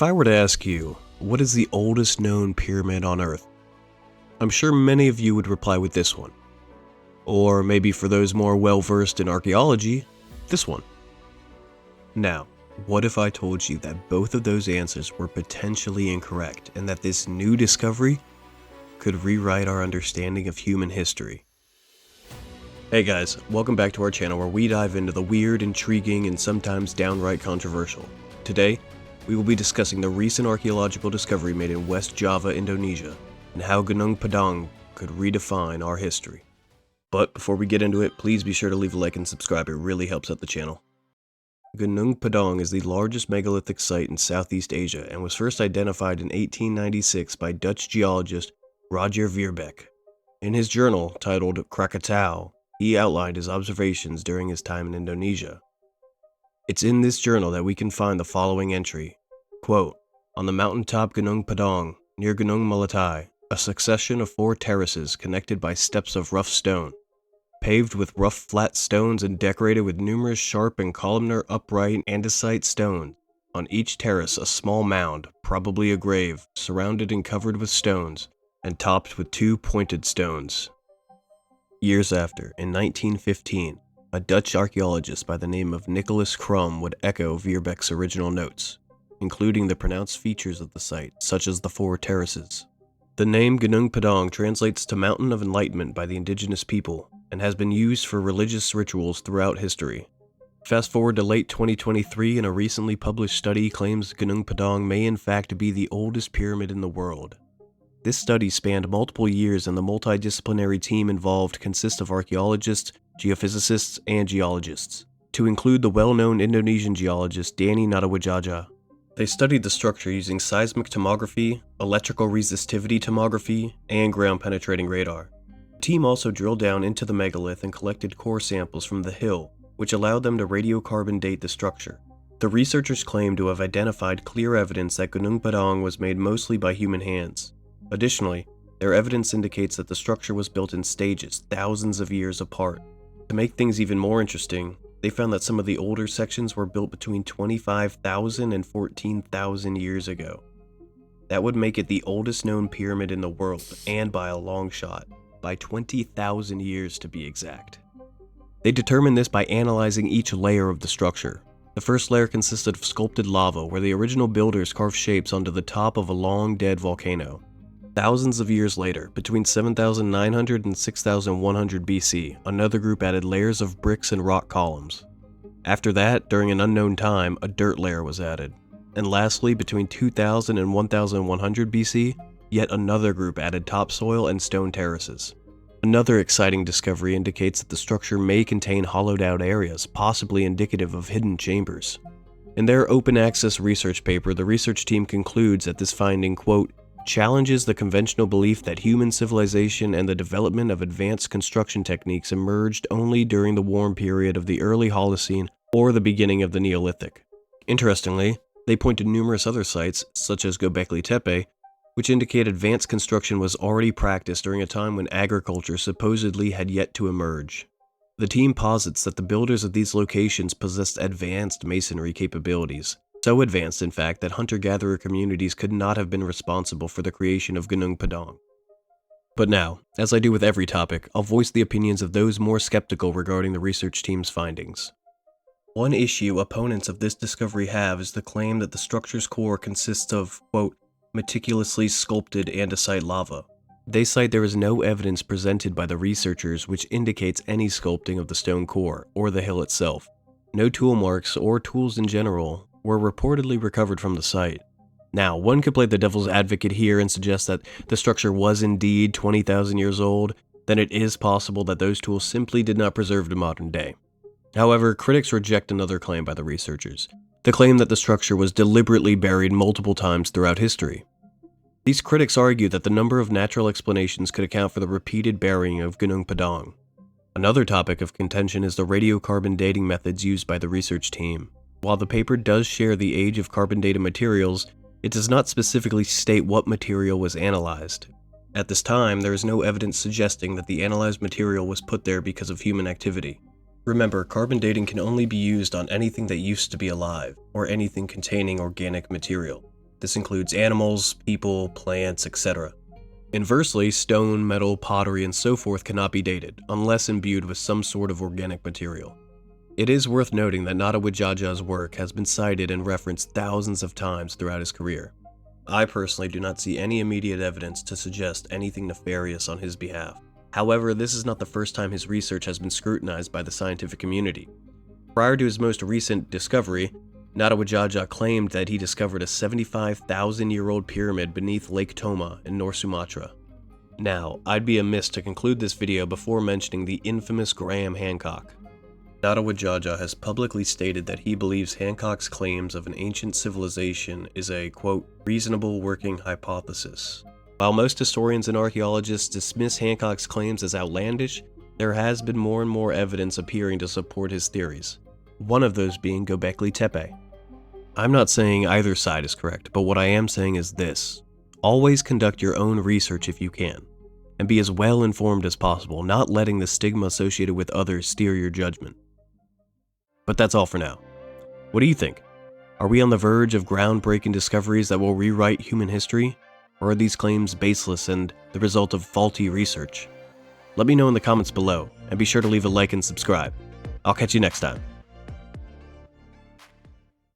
If I were to ask you, what is the oldest known pyramid on Earth? I'm sure many of you would reply with this one. Or maybe for those more well-versed in archaeology, this one. Now, what if I told you that both of those answers were potentially incorrect and that this new discovery could rewrite our understanding of human history? Hey guys, welcome back to our channel where we dive into the weird, intriguing, and sometimes downright controversial. Today, we will be discussing the recent archaeological discovery made in West Java, Indonesia, and how Gunung Padang could redefine our history. But before we get into it, please be sure to leave a like and subscribe, it really helps out the channel. Gunung Padang is the largest megalithic site in Southeast Asia and was first identified in 1896 by Dutch geologist Roger Verbeek. In his journal, titled Krakatau, he outlined his observations during his time in Indonesia. It's in this journal that we can find the following entry, quote, "On the mountaintop Gunung Padang, near Gunung Melatai, a succession of 4 terraces connected by steps of rough stone, paved with rough flat stones and decorated with numerous sharp and columnar upright andesite stones. On each terrace a small mound, probably a grave, surrounded and covered with stones, and topped with 2 pointed stones." Years after, in 1915, a Dutch archaeologist by the name of Nicholas Crum would echo Verbeek's original notes, including the pronounced features of the site, such as the 4 terraces. The name Gunung Padang translates to Mountain of Enlightenment by the indigenous people, and has been used for religious rituals throughout history. Fast forward to late 2023, and a recently published study claims Gunung Padang may in fact be the oldest pyramid in the world. This study spanned multiple years, and the multidisciplinary team involved consists of archaeologists, geophysicists, and geologists, to include the well-known Indonesian geologist Danny Natawajaja. They studied the structure using seismic tomography, electrical resistivity tomography, and ground-penetrating radar. The team also drilled down into the megalith and collected core samples from the hill, which allowed them to radiocarbon date the structure. The researchers claim to have identified clear evidence that Gunung Padang was made mostly by human hands. Additionally, their evidence indicates that the structure was built in stages, thousands of years apart. To make things even more interesting, they found that some of the older sections were built between 25,000 and 14,000 years ago. That would make it the oldest known pyramid in the world, and by a long shot, by 20,000 years to be exact. They determined this by analyzing each layer of the structure. The first layer consisted of sculpted lava, where the original builders carved shapes onto the top of a long dead volcano. Thousands of years later, between 7,900 and 6,100 BC, another group added layers of bricks and rock columns. After that, during an unknown time, a dirt layer was added. And lastly, between 2,000 and 1,100 BC, yet another group added topsoil and stone terraces. Another exciting discovery indicates that the structure may contain hollowed-out areas, possibly indicative of hidden chambers. In their open-access research paper, the research team concludes that this finding, quote, "challenges the conventional belief that human civilization and the development of advanced construction techniques emerged only during the warm period of the early Holocene or the beginning of the Neolithic." Interestingly, they point to numerous other sites, such as Göbekli Tepe, which indicate advanced construction was already practiced during a time when agriculture supposedly had yet to emerge. The team posits that the builders of these locations possessed advanced masonry capabilities. So advanced, in fact, that hunter-gatherer communities could not have been responsible for the creation of Gunung Padang. But now, as I do with every topic, I'll voice the opinions of those more skeptical regarding the research team's findings. One issue opponents of this discovery have is the claim that the structure's core consists of, quote, "meticulously sculpted andesite lava." They cite there is no evidence presented by the researchers which indicates any sculpting of the stone core, or the hill itself. No tool marks, or tools in general, were reportedly recovered from the site. Now, one could play the devil's advocate here and suggest that the structure was indeed 20,000 years old, then it is possible that those tools simply did not preserve to modern day. However, critics reject another claim by the researchers, the claim that the structure was deliberately buried multiple times throughout history. These critics argue that the number of natural explanations could account for the repeated burying of Gunung Padang. Another topic of contention is the radiocarbon dating methods used by the research team. While the paper does share the age of carbon-dated materials, it does not specifically state what material was analyzed. At this time, there is no evidence suggesting that the analyzed material was put there because of human activity. Remember, carbon dating can only be used on anything that used to be alive, or anything containing organic material. This includes animals, people, plants, etc. Inversely, stone, metal, pottery, and so forth cannot be dated, unless imbued with some sort of organic material. It is worth noting that Nada Widjaja's work has been cited and referenced thousands of times throughout his career. I personally do not see any immediate evidence to suggest anything nefarious on his behalf. However, this is not the first time his research has been scrutinized by the scientific community. Prior to his most recent discovery, Nada Widjaja claimed that he discovered a 75,000-year-old pyramid beneath Lake Toma in North Sumatra. Now, I'd be amiss to conclude this video before mentioning the infamous Graham Hancock. Nada Widjaja has publicly stated that he believes Hancock's claims of an ancient civilization is a, quote, reasonable working hypothesis. While most historians and archaeologists dismiss Hancock's claims as outlandish, there has been more and more evidence appearing to support his theories, one of those being Göbekli Tepe. I'm not saying either side is correct, but what I am saying is this: always conduct your own research if you can, and be as well informed as possible, not letting the stigma associated with others steer your judgment. But that's all for now. What do you think? Are we on the verge of groundbreaking discoveries that will rewrite human history? Or are these claims baseless and the result of faulty research? Let me know in the comments below, and be sure to leave a like and subscribe. I'll catch you next time.